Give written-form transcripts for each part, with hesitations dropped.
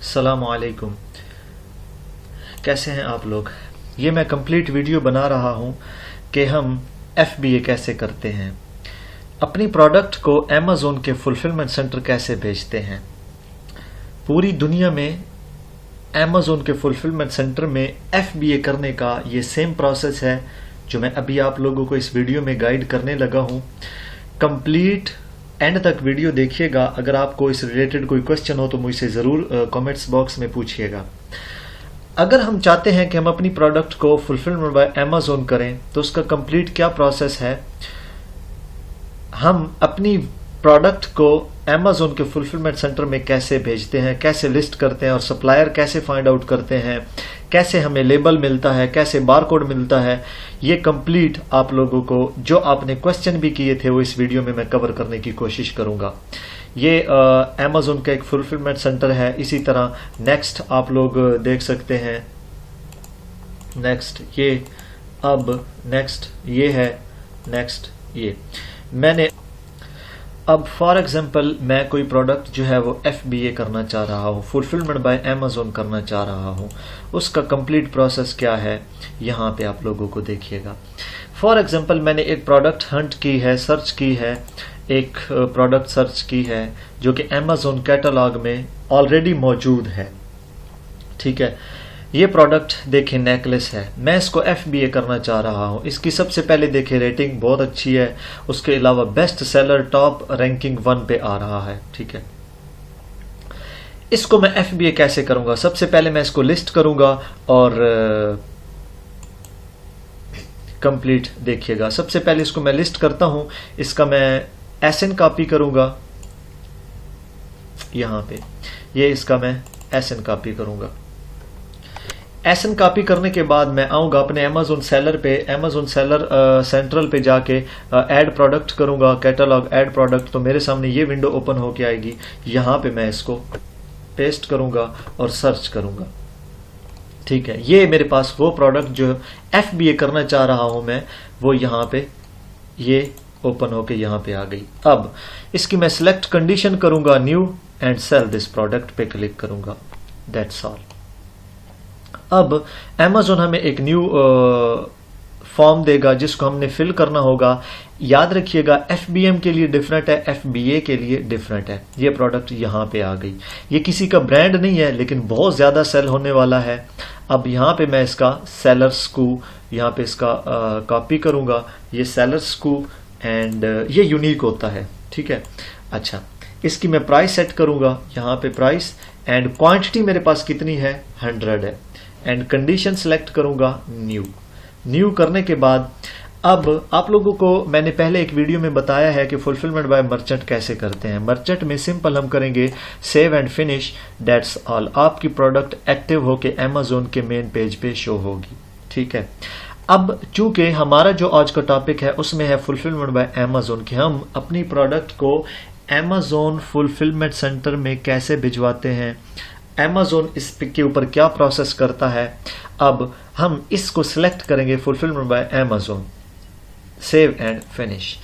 अस्सलामुअलैकुम। कैसे हैं आप लोग। ये मैं कंप्लीट वीडियो बना रहा हूं कि हम FBA कैसे करते हैं, अपनी प्रोडक्ट को अमेज़न के फुलफिलमेंट सेंटर कैसे भेजते हैं। पूरी दुनिया में अमेज़न के फुलफिलमेंट सेंटर में FBA करने का ये सेम प्रोसेस है जो मैं अभी आप लोगों को इस वीडियो में गाइड करने लगा हूं। कंप्लीट एंड तक वीडियो देखिएगा। अगर आपको इस रिलेटेड कोई क्वेश्चन हो तो मुझसे ज़रूर कमेंट्स बॉक्स में पूछिएगा। अगर हम चाहते हैं कि हम अपनी प्रोडक्ट को फुलफिलमेंट बाय अमेज़न करें तो उसका कंप्लीट क्या प्रोसेस है। हम अपनी प्रोडक्ट को अमेज़न के फुलफिलमेंट सेंटर में कैसे भेजते हैं, कैसे लिस्ट करते हैं और सप्लायर कैसे फाइंड आउट करते हैं, कैसे हमें लेबल मिलता है, कैसे बारकोड मिलता है, ये कंप्लीट आप लोगों को जो आपने क्वेश्चन भी किए थे वो इस वीडियो में मैं कवर करने की कोशिश करूंगा। ये अमेज़न का एक फुलफिलमेंट सेंटर है। इसी तरह नेक्स्ट आप लोग देख सकते हैं, नेक्स्ट ये, अब नेक्स्ट ये है, नेक्स्ट ये। मैंने अब फॉर एग्जांपल मैं कोई प्रोडक्ट जो है वो FBA करना चाह रहा हूँ, फुलफिलमेंट बाय अमेज़न करना चाह रहा हूँ। उसका कंप्लीट प्रोसेस क्या है यहाँ पे आप लोगों को देखिएगा। फॉर एग्जांपल मैंने एक प्रोडक्ट हंट की है, सर्च की है, एक प्रोडक्ट सर्च की है जो कि अमेज़न कैटलॉग में ऑलरेडी मौजूद है। ठीक है, ये प्रोडक्ट देखें नेकलेस है, मैं इसको FBA करना चाह रहा हूँ। इसकी सबसे पहले देखें रेटिंग बहुत अच्छी है, उसके अलावा बेस्ट सेलर टॉप रैंकिंग 1 पे आ रहा है। ठीक है, इसको मैं FBA कैसे करूंगा। सबसे पहले मैं इसको लिस्ट करूंगा और कंप्लीट देखिएगा। सबसे पहले इसको मैं लिस्ट करता हूं, इसका मैं SN कॉपी करूंगा यहां पे, ये इसका मैं SN कॉपी करूंगा। SN कॉपी करने के बाद मैं आऊंगा अपने अमेज़न सेलर पे, अमेज़न सेलर सेंट्रल पे जाके ऐड प्रोडक्ट करूंगा, कैटलॉग ऐड प्रोडक्ट। तो मेरे सामने ये विंडो ओपन होके आएगी। यहां पे मैं इसको पेस्ट करूंगा और सर्च करूंगा। ठीक है, ये मेरे पास वो प्रोडक्ट जो FBA करना चाह रहा हूं मैं, वो यहां पे ये ओपन होके यहां पे आ गई। अब इसकी मैं सिलेक्ट कंडीशन करूंगा, new and sell this product पे क्लिक करूंगा। That's all. अब अमेज़न हमें एक न्यू फॉर्म देगा जिसको हमने फिल करना होगा। याद रखिएगा FBM के लिए डिफरेंट है, FBA के लिए डिफरेंट है। ये प्रोडक्ट यहाँ पे आ गई। ये किसी का ब्रांड नहीं है लेकिन बहुत ज़्यादा सेल होने वाला है। अब यहाँ पे मैं इसका सेलर्स को यहाँ पे इसका कॉपी करूँगा, ये सेलर्स को, एंड ये यूनिक होता है। ठीक है, अच्छा, इसकी मैं प्राइस सेट करूँगा यहाँ पे प्राइस, एंड क्वांटिटी मेरे पास कितनी है 100 है, एंड कंडीशन सेलेक्ट करूंगा न्यू। न्यू करने के बाद अब आप लोगों को मैंने पहले एक वीडियो में बताया है कि फुलफिलमेंट बाय मर्चेंट कैसे करते हैं। मर्चेंट में सिंपल हम करेंगे save and finish, that's all. आपकी प्रोडक्ट एक्टिव होके अमेज़न के मेन पेज पे शो होगी। ठीक है, अब चूंकि हमारा जो आज का टॉपिक है उसमें है फुलफिलमेंट बाय अमेज़न, कि हम अपनी प्रोडक्ट को अमेज़न फुलफिलमेंट सेंटर में कैसे भिजवाते हैं, अमेज़न इस के ऊपर क्या प्रोसेस करता है। अब हम इसको सिलेक्ट करेंगे fulfilment bye Amazon, save and finish.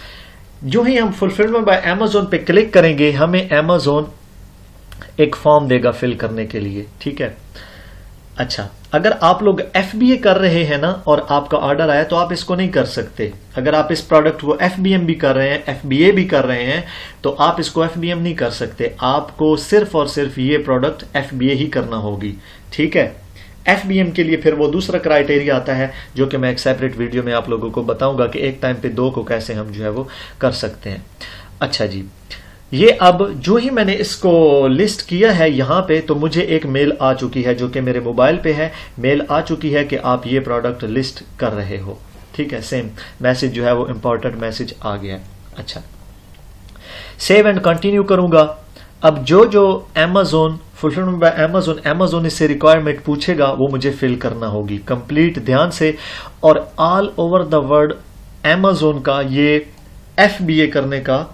जो ही हम फुलफिलमेंट बाय अमेज़न पे क्लिक करेंगे हमें अमेज़न एक फॉर्म देगा फिल करने के लिए। ठीक है, अच्छा, अगर आप लोग FBA कर रहे हैं ना और आपका ऑर्डर आया तो आप इसको नहीं कर सकते। अगर आप इस प्रोडक्ट को FBM भी कर रहे हैं, FBA भी कर रहे हैं, तो आप इसको FBM नहीं कर सकते। आपको सिर्फ और सिर्फ ये प्रोडक्ट FBA ही करना होगी। ठीक है, FBM के लिए फिर वो दूसरा क्राइटेरिया आता है जो कि मैं एक सेपरेट वीडियो में आप लोगों को बताऊंगा कि एक टाइम पे 2 को कैसे हम जो है वो कर सकते हैं। अच्छा जी, ये अब जो ही मैंने इसको लिस्ट किया है यहाँ पे, तो मुझे एक मेल आ चुकी है जो कि मेरे मोबाइल पे है। मेल आ चुकी है कि आप ये प्रोडक्ट लिस्ट कर रहे हो। ठीक है, सेम मैसेज जो है वो इंपॉर्टेंट मैसेज आ गया है। अच्छा, सेव एंड कंटिन्यू करूंगा। अब जो जो अमेज़न फुलफिलमेंट बाय अमेज़न इससे रिक्वायरमेंट पूछेगा वो मुझे फिल करना होगी कंप्लीट ध्यान से। और all over the world Amazon का ये FBA करने का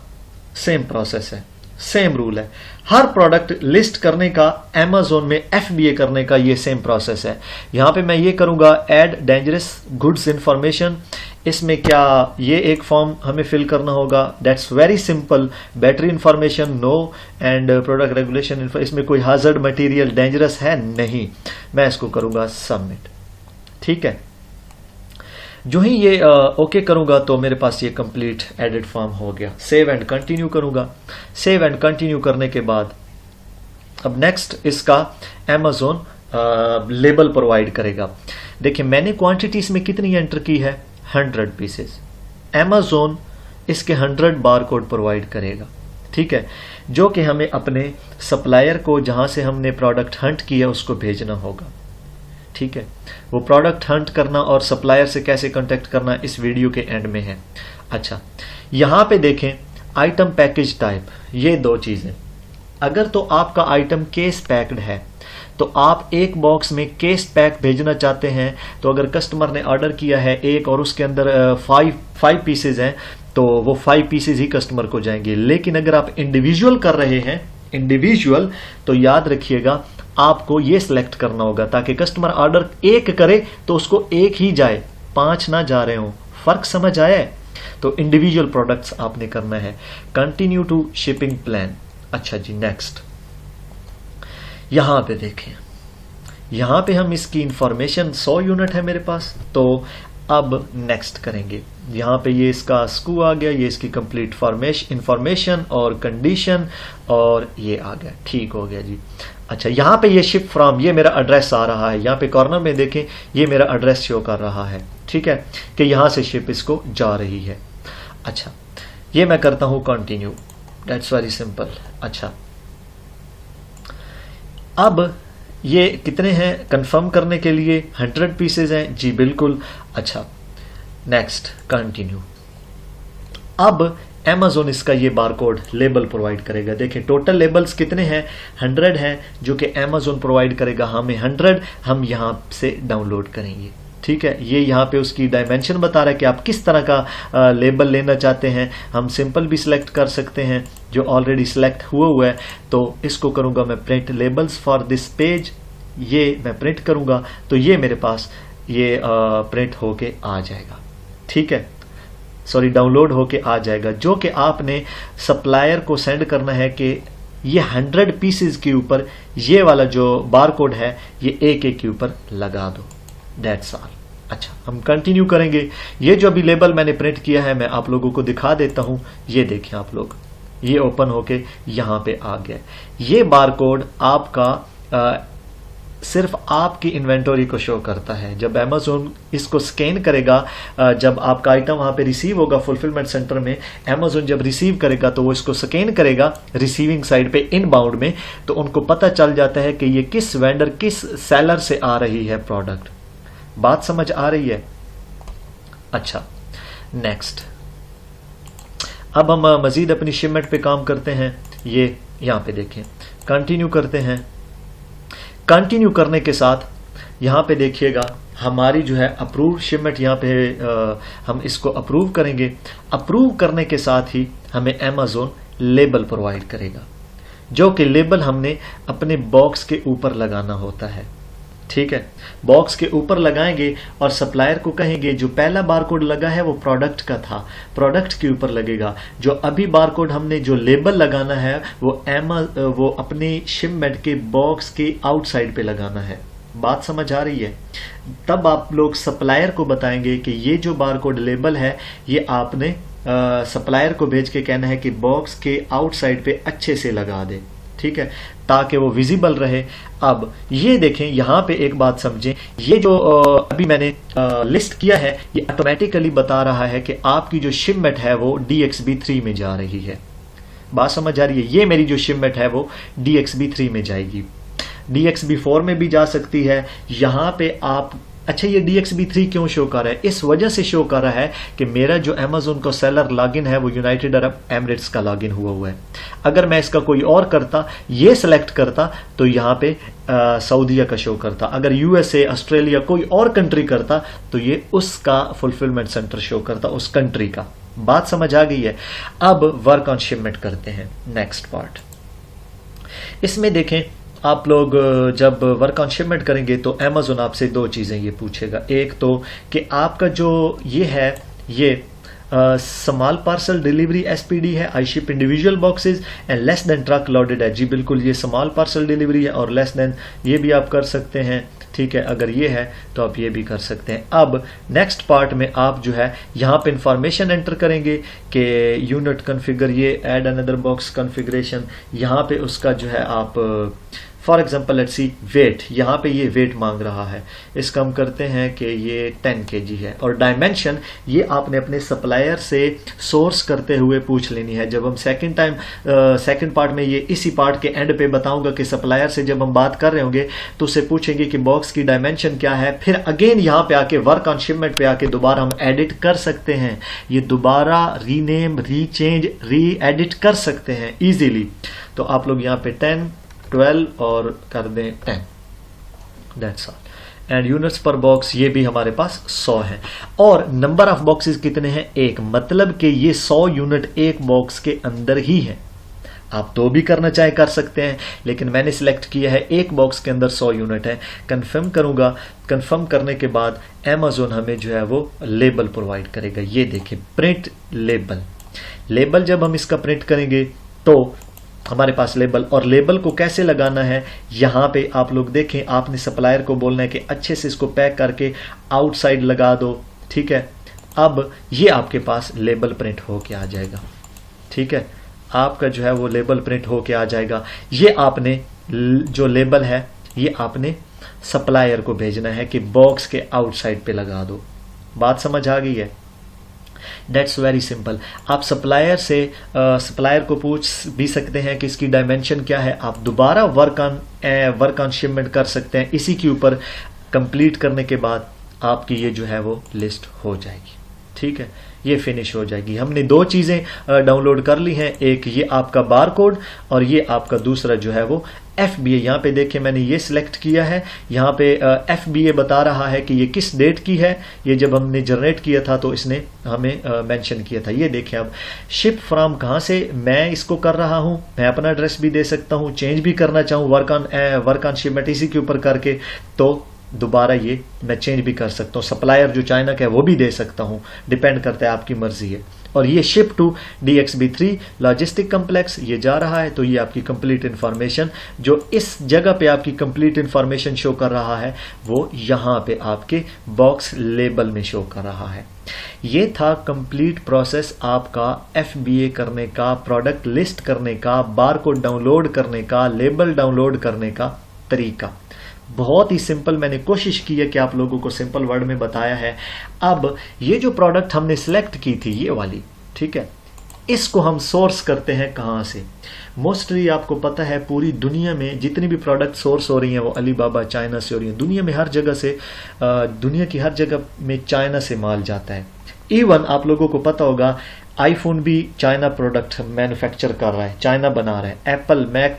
सेम प्रोसेस है, सेम रूल है। हर प्रोडक्ट लिस्ट करने का अमेज़न में FBA करने का ये सेम प्रोसेस है। यहां पे मैं ये करूंगा, ऐड डेंजरस गुड्स इंफॉर्मेशन। इसमें क्या ये एक फॉर्म हमें फिल करना होगा, that's very simple, battery information no and product regulation, इसमें कोई हाजर्ड मटेरियल डेंजरस है नहीं, मैं इसको करूंगा सबमिट। ठीक है, जो ही ये ओके करूंगा तो मेरे पास ये कंप्लीट एडिट फॉर्म हो गया। सेव एंड कंटिन्यू करूंगा। सेव एंड कंटिन्यू करने के बाद अब नेक्स्ट इसका Amazon लेबल प्रोवाइड करेगा। देखिए मैंने क्वांटिटी इसमें कितनी एंटर की है, 100 पीसेस। Amazon इसके 100 बार कोड प्रोवाइड करेगा। ठीक है, जो कि हमें अपने सप्लायर को जहां से हमने प्रोडक्ट हंट किया उसको भेजना होगा। ठीक है, वो प्रोडक्ट हंट करना और सप्लायर से कैसे कांटेक्ट करना इस वीडियो के एंड में है। अच्छा, यहां पे देखें आइटम पैकेज टाइप, ये दो चीजें। अगर तो आपका आइटम केस पैक्ड है तो आप एक बॉक्स में केस पैक भेजना चाहते हैं, तो अगर कस्टमर ने ऑर्डर किया है एक और उसके अंदर 5 पीसेज हैं तो वो 5 पीसेज ही कस्टमर को जाएंगे। लेकिन अगर आप इंडिविजुअल कर रहे हैं, इंडिविजुअल, तो याद रखिएगा आपको ये सिलेक्ट करना होगा ताकि कस्टमर ऑर्डर एक करे तो उसको एक ही जाए, 5 ना जा रहे हो। फर्क समझ आया है? तो इंडिविजुअल प्रोडक्ट्स आपने करना है। Continue to shipping plan. अच्छा जी, नेक्स्ट यहां पे देखें, यहां पे हम इसकी इंफॉर्मेशन 100 यूनिट है मेरे पास, तो अब नेक्स्ट करेंगे। यहां पे ये इसका स्कू आ गया, ये इसकी कंप्लीट इंफॉर्मेशन और कंडीशन, और ये आ गया। ठीक हो गया जी। अच्छा, यहां पे ये शिप फ्रॉम, ये मेरा एड्रेस आ रहा है, यहां पे कॉर्नर में देखें ये मेरा एड्रेस शो कर रहा है। ठीक है, कि यहां से शिप इसको जा रही है। अच्छा, ये मैं करता हूं कंटिन्यू, दैट्स वेरी सिंपल। अच्छा, अब ये कितने हैं कंफर्म करने के लिए, 100 पीसेज हैं जी बिल्कुल। अच्छा, नेक्स्ट कंटिन्यू। अब Amazon इसका ये बारकोड लेबल प्रोवाइड करेगा। देखिए टोटल लेबल्स कितने हैं, 100 हैं, जो कि Amazon प्रोवाइड करेगा हमें 100, हम यहां से डाउनलोड करेंगे। ठीक है, ये यहाँ पे उसकी डायमेंशन बता रहा है कि आप किस तरह का लेबल लेना चाहते हैं। हम सिंपल भी सिलेक्ट कर सकते हैं जो ऑलरेडी सिलेक्ट हुआ है। तो इसको करूंगा मैं print labels for this page, ये मैं प्रिंट करूंगा तो ये मेरे पास ये प्रिंट होके आ जाएगा। ठीक है, सॉरी डाउनलोड होके आ जाएगा, जो कि आपने सप्लायर को सेंड करना है कि ये 100 पीसेज के ऊपर ये वाला जो बारकोड है ये एक के ऊपर लगा दो। That's all. अच्छा, हम कंटिन्यू करेंगे। ये जो अभी लेबल मैंने प्रिंट किया है मैं आप लोगों को दिखा देता हूं। ये देखें आप लोग, ये ओपन होके यहां पे आ गया। ये बारकोड आपका सिर्फ आपकी इन्वेंटरी को शो करता है। जब Amazon इसको स्कैन करेगा, जब आपका आइटम वहां पे रिसीव होगा फुलफिलमेंट सेंटर में, Amazon जब रिसीव करेगा तो वो इसको स्कैन करेगा रिसीविंग साइड पे इनबाउंड में, तो उनको पता चल जाता है कि ये किस वेंडर, किस सेलर से आ रही है प्रोडक्ट। बात समझ आ रही है? अच्छा, नेक्स्ट अब हम मजीद अपनी शिपमेंट पे काम करते हैं। ये यहां पे देखें, कंटिन्यू करते हैं। कंटिन्यू करने के साथ यहां पे देखिएगा हमारी जो है अप्रूव शिपमेंट, यहां पे हम इसको अप्रूव करेंगे। अप्रूव करने के साथ ही हमें Amazon लेबल प्रोवाइड करेगा, जो कि लेबल हमने अपने बॉक्स के ऊपर लगाना होता है। ठीक है, बॉक्स के ऊपर लगाएंगे और सप्लायर को कहेंगे जो पहला बारकोड लगा है वो प्रोडक्ट का था, प्रोडक्ट के ऊपर लगेगा। जो अभी बारकोड हमने जो लेबल लगाना है वो अपने शिपमेंट के बॉक्स के आउटसाइड पे लगाना है। बात समझ आ रही है? तब आप लोग सप्लायर को बताएंगे कि ये जो बारकोड लेबल है ये आपने सप्लायर को भेज के कहना है कि बॉक्स के आउटसाइड पे अच्छे से लगा दे। ठीक है, ताकि वो विजिबल रहे। अब ये देखें, यहां पे एक बात समझें, ये जो अभी मैंने लिस्ट किया है ये ऑटोमेटिकली बता रहा है कि आपकी जो शिपमेंट है वो DXB3 में जा रही है। बात समझ आ रही है? ये मेरी जो शिपमेंट है वो DXB3 में जाएगी, DXB4 में भी जा सकती है। यहां पे आप, अच्छा ये DXB3 क्यों शो कर रहा है? इस वजह से शो कर रहा है कि मेरा जो Amazon का सेलर लॉगिन है वो यूनाइटेड अरब एमिरेट्स का लॉगिन हुआ है। अगर मैं इसका कोई और करता, ये सेलेक्ट करता, तो यहाँ पे सऊदीया का शो करता। अगर USA, ऑस्ट्रेलिया, कोई और कंट्री करता तो ये उसका फुलफिलमेंट सेंटर शो करता, उस कंट्री का। बात समझ आ गई है? अब वर्क ऑन शिपमेंट करते हैं, नेक्स्ट पार्ट। इसमें देखें आप लोग जब वर्क ऑन शिपमेंट करेंगे तो Amazon आपसे दो चीजें ये पूछेगा। एक तो कि आपका जो ये है ये स्मॉल पार्सल डिलीवरी एसपीडी है, I ship individual boxes and less than truck loaded है। जी बिल्कुल, ये स्मॉल पार्सल डिलीवरी है और लेस देन ये भी आप कर सकते हैं, ठीक है। अगर ये है तो आप ये भी कर सकते हैं। अब नेक्स्ट पार्ट में आप जो है यहाँ पे इंफॉर्मेशन एंटर करेंगे कि यूनिट कॉन्फ़िगर, ये ऐड अनदर बॉक्स कॉन्फ़िगरेशन, यहाँ पे उसका जो है आप for example let's see wait, यहाँ पे ये वेट मांग रहा है, इसका हम करते हैं कि ये 10 kg है। और डायमेंशन ये आपने अपने सप्लायर से सोर्स करते हुए पूछ लेनी है। जब हम सेकंड पार्ट में, ये इसी पार्ट के एंड पे बताऊंगा कि सप्लायर से जब हम बात कर रहे होंगे तो उससे पूछेंगे कि बॉक्स की डायमेंशन क्या है, फिर अगेन यहाँ पे आके वर्क ऑन शिपमेंट पे आके दोबारा हम एडिट कर सकते हैं, ये दोबारा रीनेम, रीचेंज, री एडिट कर सकते हैं इजीली। तो आप लोग यहाँ पे 10, 12 और कर दें 10, दैट्स ऑल। एंड यूनिट्स पर बॉक्स ये भी हमारे पास 100 है। और नंबर ऑफ बॉक्सेस कितने हैं? एक, मतलब कि ये 100 यूनिट एक बॉक्स के अंदर ही है। आप तो भी करना चाहे कर सकते हैं, लेकिन मैंने सिलेक्ट किया है एक बॉक्स के अंदर 100 यूनिट है। कंफर्म करूंगा, कंफर्म करने के बाद Amazon हमें जो है वो लेबल प्रोवाइड करेगा। ये देखिए प्रिंट लेबल, लेबल जब हम इसका प्रिंट करेंगे तो हमारे पास लेबल, और लेबल को कैसे लगाना है यहाँ पे आप लोग देखें, आपने सप्लायर को बोलना है कि अच्छे से इसको पैक करके आउटसाइड लगा दो, ठीक है। अब ये आपके पास लेबल प्रिंट होके आ जाएगा, ठीक है, आपका जो है वो लेबल प्रिंट होके आ जाएगा। ये आपने जो लेबल है ये आपने सप्लायर को भेजना है कि बॉक्स के आउटसाइड पे लगा दो। बात समझ आ गई है? That's very simple। आप सप्लायर को पूछ भी सकते हैं कि इसकी डायमेंशन क्या है। आप दोबारा वर्क ऑन शिपमेंट कर सकते हैं। इसी के ऊपर कंप्लीट करने के बाद आपकी ये जो है वो लिस्ट हो जाएगी, ठीक है, ये फिनिश हो जाएगी। हमने दो चीजें डाउनलोड कर ली हैं, एक ये आपका बार कोड और ये आपका दूसरा जो है वो FBA। यहाँ पे देखिए मैंने ये सिलेक्ट किया है, यहाँ पे FBA बता रहा है कि ये किस डेट की है। ये जब हमने जनरेट किया था तो इसने हमें मेंशन किया था। ये देखें, अब शिप फ्रॉम कहाँ से मैं इसको कर रहा हूँ, मैं अपना एड्रेस भी दे सकता हूँ, चेंज भी करना चाहूँ वर्क ऑन शिपमेंट इसी के ऊपर करके, तो दोबारा ये मैं चेंज भी कर सकता हूँ। सप्लायर जो चाइना का है वो भी दे सकता हूँ, डिपेंड करता है, आपकी मर्जी है। और ये ship to DXB3 logistic complex ये जा रहा है, तो ये आपकी कंप्लीट इंफॉर्मेशन जो इस जगह पे आपकी कंप्लीट इंफॉर्मेशन शो कर रहा है वो यहाँ पे आपके बॉक्स लेबल में शो कर रहा है। ये था कंप्लीट प्रोसेस आपका FBA करने का, प्रोडक्ट लिस्ट करने का, बारकोड डाउनलोड करने का, लेबल डाउनलोड करने का तरीका। बहुत ही सिंपल, मैंने कोशिश की है कि आप लोगों को सिंपल वर्ड में बताया है। अब ये जो प्रोडक्ट हमने सिलेक्ट की थी ये वाली, ठीक है, इसको हम सोर्स करते हैं कहाँ से? मोस्टली आपको पता है पूरी दुनिया में जितनी भी प्रोडक्ट सोर्स हो रही हैं वो अलीबाबा चाइना से हो रही हैं। दुनिया में हर जगह से, दुनिया की हर जगह में चाइना से माल जाता है। इवन आप लोगों को पता होगा आईफोन भी चाइना प्रोडक्ट मैन्युफैक्चर कर रहा है, चाइना बना रहा है। एप्पल, मैक,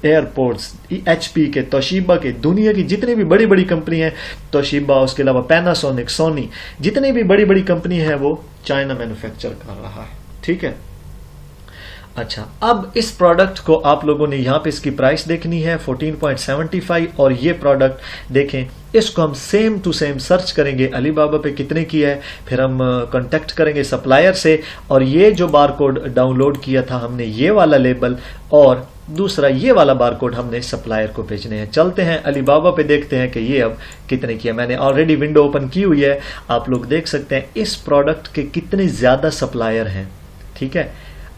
एयरपोर्ट्स, HP के, तोशिबा के, दुनिया की जितनी भी बड़ी बड़ी कंपनी है, तोशिबा, उसके अलावा पैनासोनिक, सोनी, जितनी भी बड़ी बड़ी कंपनी है वो चाइना मैन्युफैक्चर कर रहा है, ठीक है। अच्छा, अब इस प्रोडक्ट को आप लोगों ने यहाँ पे इसकी प्राइस देखनी है 14.75, और ये प्रोडक्ट देखें, इसको हम सेम टू सेम सर्च करेंगे अलीबाबा पे कितने की है, फिर हम कांटेक्ट करेंगे सप्लायर से, और ये जो बारकोड डाउनलोड किया था हमने ये वाला लेबल और दूसरा ये वाला बारकोड हमने सप्लायर को भेजने हैं। चलते हैं अलीबाबा पे, देखते हैं कि ये अब कितने की है। मैंने ऑलरेडी विंडो ओपन की हुई है, आप लोग देख सकते हैं इस प्रोडक्ट के कितने ज्यादा सप्लायर हैं, ठीक है।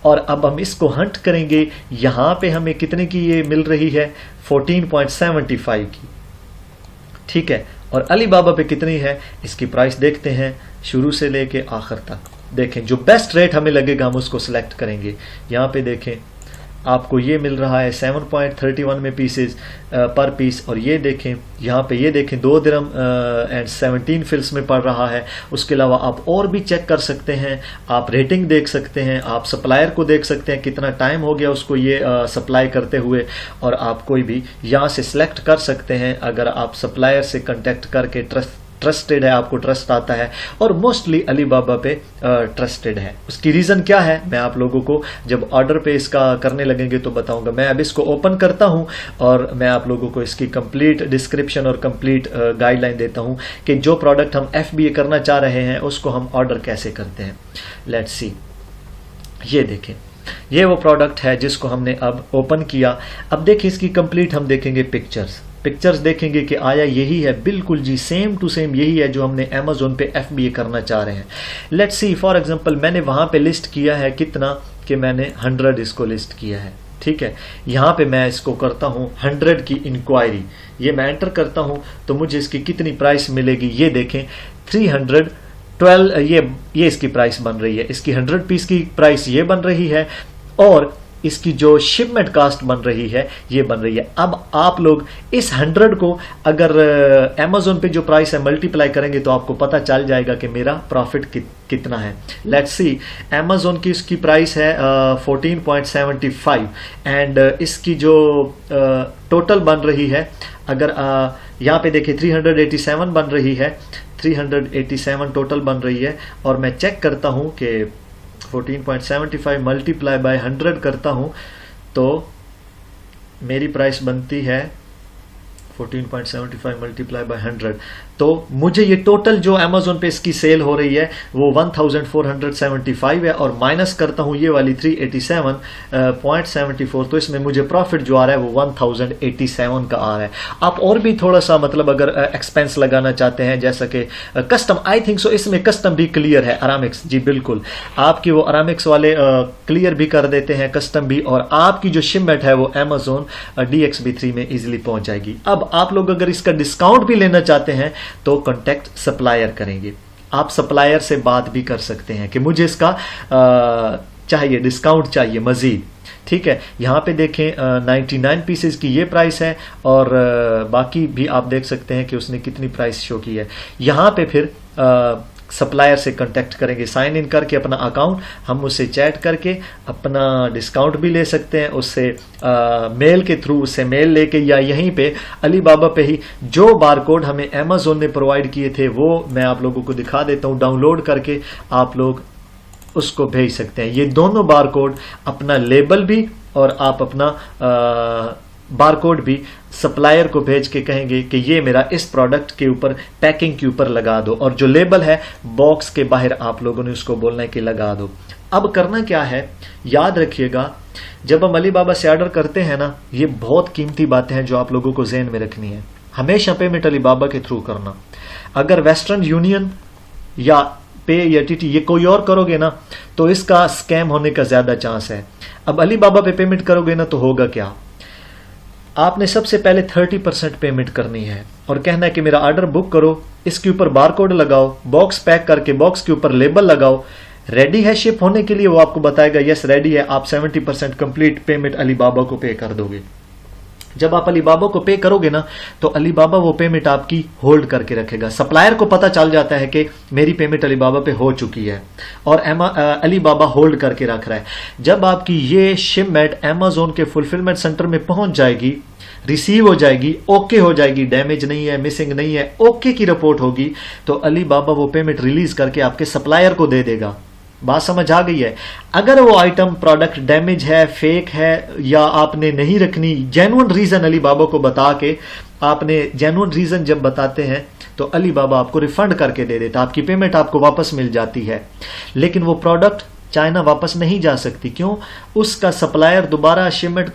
और अब हम इसको हंट करेंगे, यहां पे हमें कितने की ये मिल रही है 14.75 की, ठीक है। और अलीबाबा पे कितनी है इसकी प्राइस देखते हैं शुरू से लेके आखिर तक। देखें जो बेस्ट रेट हमें लगेगा हम उसको सिलेक्ट करेंगे। यहाँ पे देखें आपको ये मिल रहा है 7.31 में पीसेस पर पीस, और ये देखें यहाँ पे, ये देखें 2 दिरहम एंड 17 फिल्स में पड़ रहा है। उसके अलावा आप और भी चेक कर सकते हैं, आप रेटिंग देख सकते हैं, आप सप्लायर को देख सकते हैं कितना टाइम हो गया उसको ये सप्लाई करते हुए, और आप कोई भी यहाँ से सिलेक्ट कर सकते हैं। अगर आप सप्लायर से कंटेक्ट करके ट्रस्टेड है, आपको ट्रस्ट आता है और मोस्टली अलीबाबा पे ट्रस्टेड है। उसकी रीज़न क्या है मैं आप लोगों को जब ऑर्डर पे इसका करने लगेंगे तो बताऊंगा। मैं अब इसको ओपन करता हूं और मैं आप लोगों को इसकी कंप्लीट डिस्क्रिप्शन और कंप्लीट गाइडलाइन देता हूं कि जो प्रोडक्ट हम FBA करना चाह रहे हैं उसको हम ऑर्डर कैसे करते हैं। लेट्स सी, ये देखें, ये वो प्रोडक्ट है जिसको हमने अब ओपन किया। अब देखिए इसकी कंप्लीट हम देखेंगे पिक्चर्स देखेंगे कि आया यही है, बिल्कुल जी सेम टू सेम यही है जो हमने अमेजोन पे FBA करना चाह रहे हैं। लेट्स सी, फॉर एग्जांपल मैंने वहां पे लिस्ट किया है कितना कि मैंने 100 इसको लिस्ट किया है, ठीक है। यहां पे मैं इसको करता हूं 100 की इंक्वायरी, ये मैं एंटर करता हूं तो मुझे इसकी कितनी प्राइस मिलेगी ये देखें, 312 ये इसकी प्राइस बन रही है। इसकी 100 पीस की प्राइस ये बन रही है और इसकी जो शिपमेंट कास्ट बन रही है ये बन रही है। अब आप लोग इस 100 को अगर अमेजोन पे जो प्राइस है मल्टीप्लाई करेंगे तो आपको पता चल जाएगा कि मेरा प्रॉफिट कितना है। लेट्स सी, अमेजोन की इसकी प्राइस है 14.75 एंड इसकी जो टोटल बन रही है, अगर यहाँ पे देखिए 387 बन रही है, 387 टोटल बन रही है। और मैं चेक करता हूं कि 14.75 मल्टीप्लाई बाय 100 करता हूं तो मेरी प्राइस बनती है 14.75 मल्टीप्लाई बाय 100, तो मुझे ये टोटल जो अमेजोन पे इसकी सेल हो रही है वो 1475 है और माइनस करता हूं ये वाली 387.74, तो इसमें मुझे प्रॉफिट जो आ रहा है वो 1087 का आ रहा है। आप और भी थोड़ा सा मतलब अगर एक्सपेंस लगाना चाहते हैं जैसा कि कस्टम, आई थिंक सो इसमें कस्टम भी क्लियर है अरामिक्स, जी बिल्कुल आपकी वो अरामिक्स वाले क्लियर भी कर देते हैं कस्टम भी, और आपकी जो शिपमेंट है वो अमेजोन DXB3 में इजीली पहुंच जाएगी। अब आप लोग अगर इसका डिस्काउंट भी लेना चाहते हैं तो कांटेक्ट सप्लायर करेंगे, आप सप्लायर से बात भी कर सकते हैं कि मुझे इसका चाहिए डिस्काउंट चाहिए मजीद, ठीक है। यहां पे देखें 99 पीसेस की ये प्राइस है और बाकी भी आप देख सकते हैं कि उसने कितनी प्राइस शो की है। यहां पे फिर सप्लायर से कांटेक्ट करेंगे, साइन इन करके अपना अकाउंट, हम उससे चैट करके अपना डिस्काउंट भी ले सकते हैं उससे, मेल के थ्रू उससे मेल लेके, या यहीं पे अलीबाबा पे ही जो बारकोड हमें अमेजोन ने प्रोवाइड किए थे वो मैं आप लोगों को दिखा देता हूं, डाउनलोड करके आप लोग उसको भेज सकते हैं। ये दोनों बारकोड, अपना लेबल भी और आप अपना बारकोड भी सप्लायर को भेज के कहेंगे कि ये मेरा इस प्रोडक्ट के ऊपर पैकिंग के ऊपर लगा दो, और जो लेबल है बॉक्स के बाहर आप लोगों ने उसको बोलना है कि लगा दो। अब करना क्या है, याद रखिएगा जब हम अलीबाबा से ऑर्डर करते हैं ना, ये बहुत कीमती बातें हैं जो आप लोगों को ज़हन में रखनी है। हमेशा पेमेंट अलीबाबा के थ्रू करना, अगर वेस्टर्न यूनियन या पे या TT ये कोई और करोगे ना तो इसका स्कैम होने का ज्यादा चांस है। अब अलीबाबा पे पेमेंट करोगे ना तो होगा क्या, आपने सबसे पहले 30% पेमेंट करनी है और कहना है कि मेरा ऑर्डर बुक करो, इसके ऊपर बारकोड लगाओ, बॉक्स पैक करके बॉक्स के ऊपर लेबल लगाओ, रेडी है शिप होने के लिए, वो आपको बताएगा यस रेडी है, आप 70% कंप्लीट पेमेंट अलीबाबा को पे कर दोगे। जब आप अलीबाबा को पे करोगे ना तो अलीबाबा वो पेमेंट आपकी होल्ड करके रखेगा। सप्लायर को पता चल जाता है कि मेरी पेमेंट अलीबाबा पे हो चुकी है और अलीबाबा होल्ड करके रख रहा है। जब आपकी ये शिपमेंट अमेजोन के फुलफिलमेंट सेंटर में पहुंच जाएगी, रिसीव हो जाएगी, ओके हो जाएगी, डैमेज नहीं है, मिसिंग नहीं है, ओके की रिपोर्ट होगी, तो अलीबाबा वो पेमेंट रिलीज करके आपके सप्लायर को दे देगा। बात समझ आ गई है। अगर वो आइटम प्रोडक्ट डैमेज है, फेक है या आपने नहीं रखनी, जेन्युइन रीजन अलीबाबा को बता के, आपने जेन्युइन रीजन जब बताते हैं तो अलीबाबा आपको रिफंड करके दे देता, आपकी पेमेंट आपको वापस मिल जाती है। लेकिन वो प्रोडक्ट चाइना वापस नहीं जा सकती, क्यों? उसका सप्लायर दोबारा शिपमेंट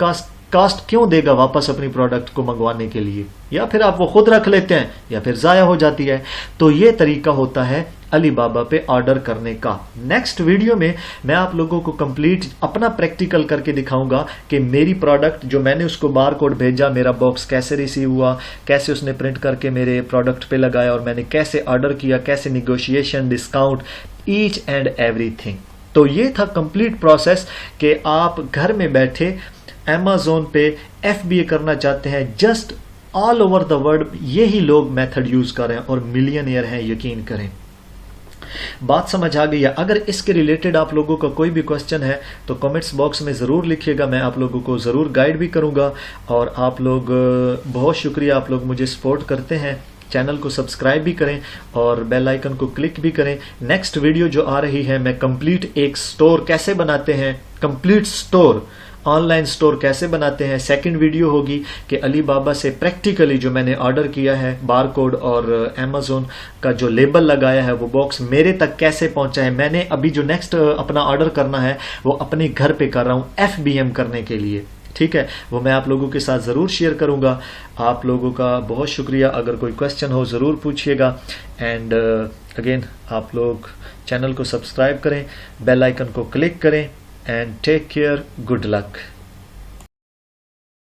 कास्ट क्यों देगा वापस अपनी प्रोडक्ट को मंगवाने के लिए, या फिर आप वो खुद रख लेते हैं या फिर जाया हो जाती है। तो ये तरीका होता है अलीबाबा पे ऑर्डर करने का। नेक्स्ट वीडियो में मैं आप लोगों को कंप्लीट अपना प्रैक्टिकल करके दिखाऊंगा कि मेरी प्रोडक्ट जो मैंने उसको बार कोड भेजा, मेरा बॉक्स कैसे रिसीव हुआ, कैसे उसने प्रिंट करके मेरे प्रोडक्ट पे लगाया और मैंने कैसे ऑर्डर किया, कैसे negotiation, discount, each and everything. तो ये था कंप्लीट प्रोसेस कि आप घर में बैठे अमेजोन पे FBA करना चाहते हैं। Just all over the world यही लोग मेथड यूज कर रहे हैं और मिलियनियर हैं, यकीन करें। बात समझ आ गई है? अगर इसके रिलेटेड आप लोगों का कोई भी क्वेश्चन है तो कमेंट्स बॉक्स में ज़रूर लिखिएगा, मैं आप लोगों को ज़रूर गाइड भी करूंगा। और आप लोग बहुत शुक्रिया, आप लोग मुझे सपोर्ट करते हैं चैनल को सब्सक्राइब भी करें और बेल आइकन को क्लिक भी करें। नेक्स्ट वीडियो जो आ रही है, मैं कंप्लीट एक स्टोर कैसे बनाते हैं, कंप्लीट स्टोर ऑनलाइन स्टोर कैसे बनाते हैं, सेकंड वीडियो होगी कि अलीबाबा से प्रैक्टिकली जो मैंने ऑर्डर किया है बारकोड और अमेज़न का जो लेबल लगाया है वो बॉक्स मेरे तक कैसे पहुंचा है। मैंने अभी जो नेक्स्ट अपना ऑर्डर करना है वो अपने घर पे कर रहा हूं FBM करने के लिए, ठीक है, वो मैं आप लोगों के साथ ज़रूर शेयर करूंगा। आप लोगों का बहुत शुक्रिया, अगर कोई क्वेश्चन हो ज़रूर पूछिएगा। एंड अगेन आप लोग चैनल को सब्सक्राइब करें, बेल आइकन को क्लिक करें, and take care. Good luck.